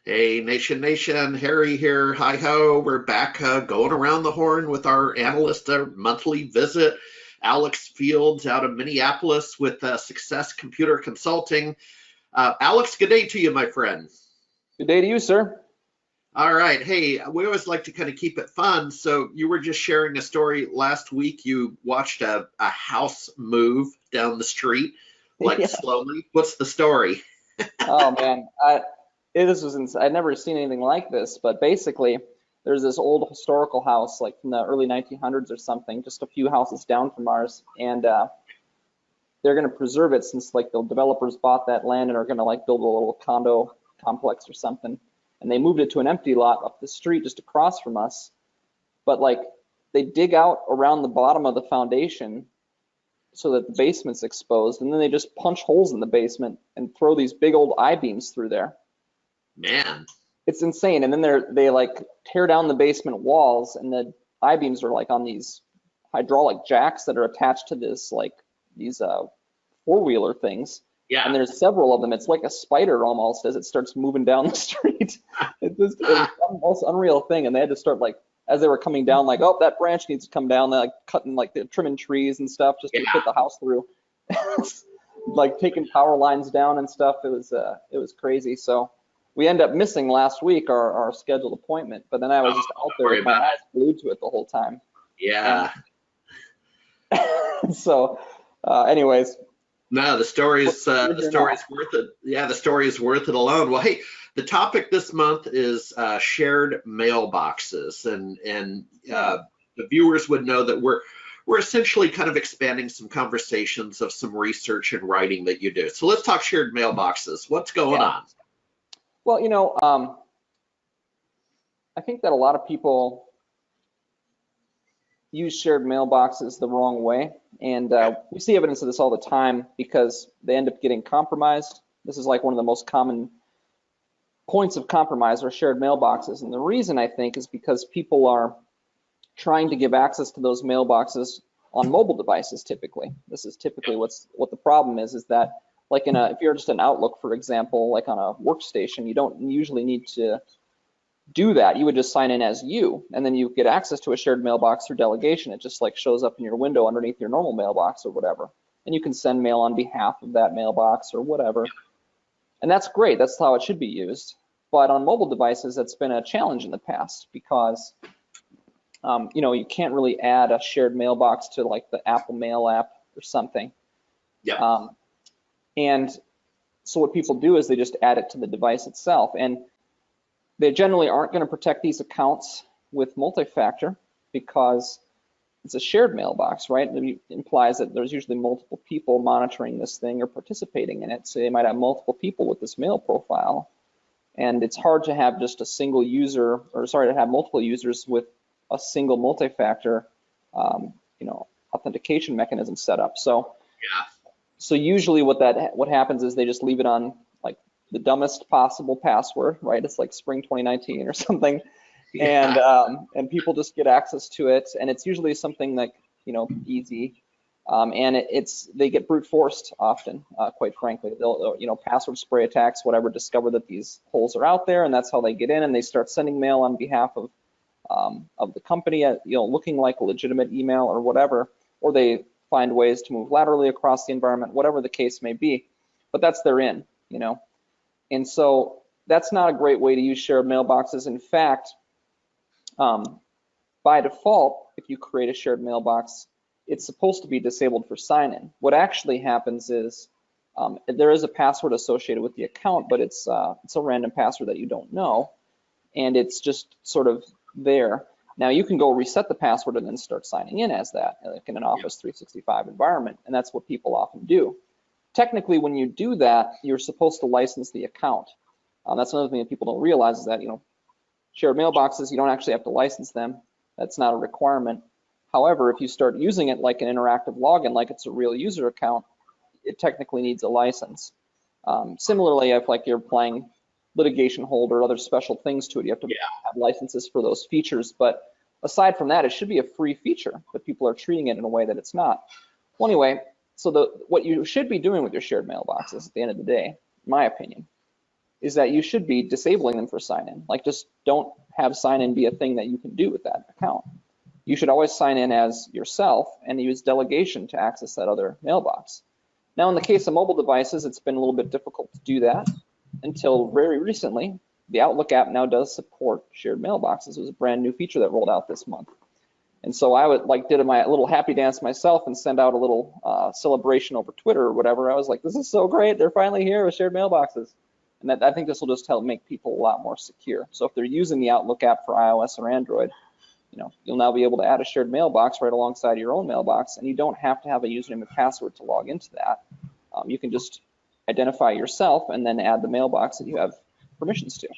Hey, Nation, Harry here. Hi ho. We're back going around the horn with our analyst monthly visit. Alex Fields out of Minneapolis with Success Computer Consulting. Alex, good day to you, my friend. Good day to you, sir. All right. Hey, we always like to kind of keep it fun. So you were just sharing a story last week. You watched a house move down the street, like Yeah. slowly. What's the story? Oh man, this was I'd never seen anything like this. But basically, there's this old historical house, like from the early 1900s or something, just a few houses down from ours, and they're going to preserve it since like the developers bought that land and are going to like build a little condo complex or something. And they moved it to an empty lot up the street just across from us. But like they dig out around the bottom of the foundation so that the basement's exposed, and then they just punch holes in the basement and throw these big old I-beams through there. Man. It's insane. And then they like tear down the basement walls, and the I-beams are like on these hydraulic jacks that are attached to this like these four-wheeler things. And Yeah. there's several of them. It's like a spider almost as it starts moving down the street. It was the most unreal thing. And they had to start like as they were coming down, like, oh, that branch needs to come down. They're like cutting, like they're trimming trees and stuff just to Yeah. fit the house through. Like taking power lines down and stuff. It was crazy. So we ended up missing last week our scheduled appointment, but then I was Oh, just out don't there worry with my about it. eyes glued to it the whole time. And Yeah. so, anyways, No, you're the here now. story's worth it. Yeah, the story is worth it alone. Well, hey, the topic this month is shared mailboxes, Yeah. the viewers would know that we're essentially kind of expanding some conversations of some research and writing that you do. So let's talk shared mailboxes. What's going Yeah. on? Well, I think that a lot of people use shared mailboxes the wrong way. And Okay. we see evidence of this all the time because they end up getting compromised. This is like one of the most common points of compromise are shared mailboxes. And the reason I think is because people are trying to give access to those mailboxes on mobile devices typically. This is typically what the problem is that like if you're just an Outlook, for example, like on a workstation, you don't usually need to do that. You would just sign in as you, and then you get access to a shared mailbox through delegation. It just like shows up in your window underneath your normal mailbox or whatever. And you can send mail on behalf of that mailbox or whatever. And that's great. That's how it should be used. But on mobile devices, that's been a challenge in the past because you can't really add a shared mailbox to like the Apple Mail app or something. Yep. And so what people do is they just add it to the device itself. And they generally aren't going to protect these accounts with multifactor because it's a shared mailbox, right? It implies that there's usually multiple people monitoring this thing or participating in it. So they might have multiple people with this mail profile. And it's hard to have just a single user, or sorry, to have multiple users with a single multifactor, authentication mechanism set up. Yeah. So usually what happens is they just leave it on like the dumbest possible password, right? It's like spring 2019 or something, Yeah. and people just get access to it, and it's usually something like easy, and they get brute forced often, quite frankly. They'll password spray attacks, whatever, discover that these holes are out there, and that's how they get in, and they start sending mail on behalf of the company, looking like a legitimate email or whatever, or they find ways to move laterally across the environment, whatever the case may be. But that's their in. And so that's not a great way to use shared mailboxes. In fact, by default, if you create a shared mailbox, it's supposed to be disabled for sign-in. What actually happens is there is a password associated with the account, but it's a random password that you don't know, and it's just sort of there. Now you can go reset the password and then start signing in as that, like in an Office 365 environment, and that's what people often do. Technically, when you do that, you're supposed to license the account. That's another thing that people don't realize is that shared mailboxes, you don't actually have to license them. That's not a requirement. However, if you start using it like an interactive login, like it's a real user account, it technically needs a license. Similarly, if like you're applying litigation hold or other special things to it, you have to Yeah. have licenses for those features. But aside from that, it should be a free feature, but people are treating it in a way that it's not. Well, anyway, so what you should be doing with your shared mailboxes at the end of the day, in my opinion, is that you should be disabling them for sign-in. Like, just don't have sign-in be a thing that you can do with that account. You should always sign in as yourself and use delegation to access that other mailbox. Now, in the case of mobile devices, it's been a little bit difficult to do that until very recently. The Outlook app now does support shared mailboxes. It was a brand new feature that rolled out this month. And so I did my little happy dance myself and send out a little celebration over Twitter or whatever. I was like, this is so great. They're finally here with shared mailboxes. And I think this will just help make people a lot more secure. So if they're using the Outlook app for iOS or Android, you'll now be able to add a shared mailbox right alongside your own mailbox, and you don't have to have a username and password to log into that. You can just identify yourself and then add the mailbox that you have permissions to.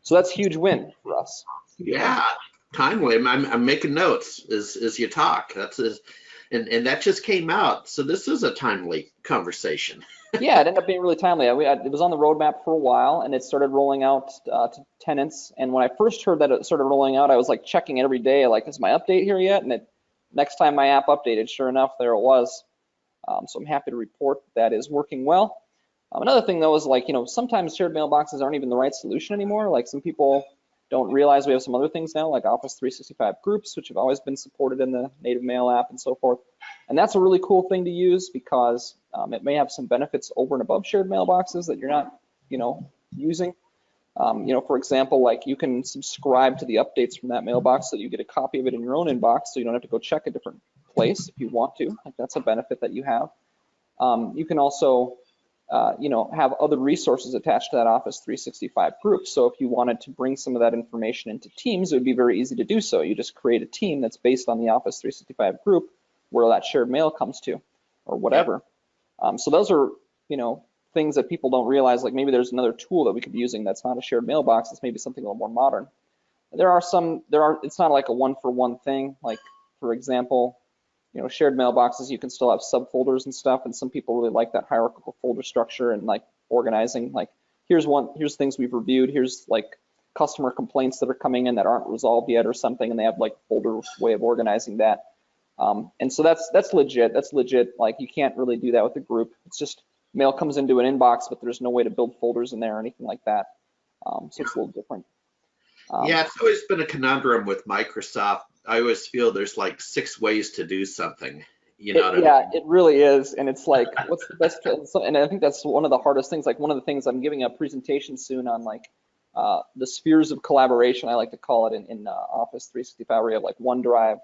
So that's a huge win for us. Yeah, timely. I'm making notes as you talk. And that just came out. So this is a timely conversation. Yeah, it ended up being really timely. It was on the roadmap for a while, and it started rolling out to tenants. And when I first heard that it started rolling out, I was like checking every day, like, is my update here yet? And next time my app updated, sure enough, there it was. So I'm happy to report that is working well. Another thing, though, is like, sometimes shared mailboxes aren't even the right solution anymore. Like, some people don't realize we have some other things now, like Office 365 groups, which have always been supported in the native mail app and so forth. And that's a really cool thing to use because it may have some benefits over and above shared mailboxes that you're not, using. For example, like, you can subscribe to the updates from that mailbox so that you get a copy of it in your own inbox, so you don't have to go check a different place if you want to. Like, that's a benefit that you have. You can also have other resources attached to that Office 365 group. So if you wanted to bring some of that information into Teams, it would be very easy to do so. You just create a team that's based on the Office 365 group where that shared mail comes to, or whatever. So those are, things that people don't realize. Like, maybe there's another tool that we could be using that's not a shared mailbox. It's maybe something a little more modern. It's not like a one-for-one thing. Like, for example, shared mailboxes, you can still have subfolders and stuff, and some people really like that hierarchical folder structure and like organizing. Like, here's things we've reviewed, here's like customer complaints that are coming in that aren't resolved yet or something, and they have like a folder way of organizing that. And so that's legit. That's legit. Like, you can't really do that with a group. It's just mail comes into an inbox, but there's no way to build folders in there or anything like that. So it's a little different. Yeah, it's always been a conundrum with Microsoft. I always feel there's like 6 ways to do something. It really is. And it's like, what's the best? And I think that's one of the hardest things. Like, one of the things, I'm giving a presentation soon on like the spheres of collaboration, I like to call it, in Office 365, where you have like OneDrive,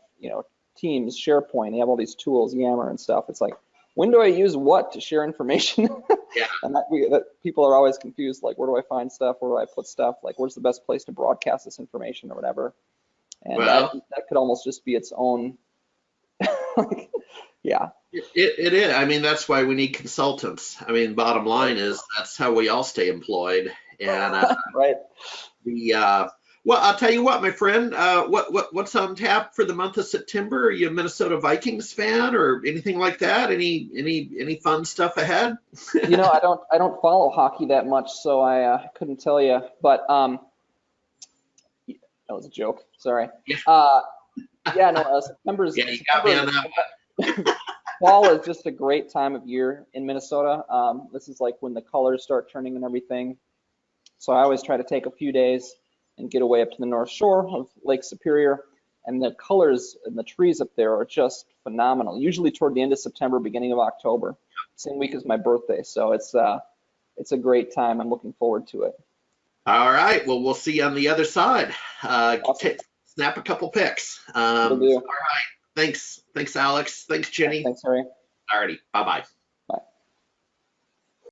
Teams, SharePoint, you have all these tools, Yammer and stuff. It's like, when do I use what to share information? Yeah. And that people are always confused, like, where do I find stuff? Where do I put stuff? Like, where's the best place to broadcast this information or whatever? And that could almost just be its own, yeah. It is. I mean, that's why we need consultants. I mean, bottom line is that's how we all stay employed. And right. Well, I'll tell you what, my friend, what's on tap for the month of September? Are you a Minnesota Vikings fan or anything like that? Any fun stuff ahead? I don't follow hockey that much, so I couldn't tell you. But that was a joke. Sorry. September's. Yeah, you got me on that one. Fall is just a great time of year in Minnesota. This is like when the colors start turning and everything. So I always try to take a few days and get away up to the North Shore of Lake Superior, and the colors and the trees up there are just phenomenal. Usually toward the end of September, beginning of October, same week as my birthday. So it's a great time. I'm looking forward to it. All right. Well, we'll see you on the other side. Awesome. Snap a couple pics. Will do. All right. Thanks, Alex. Thanks, Jenny. Thanks, Harry. All righty. Bye-bye.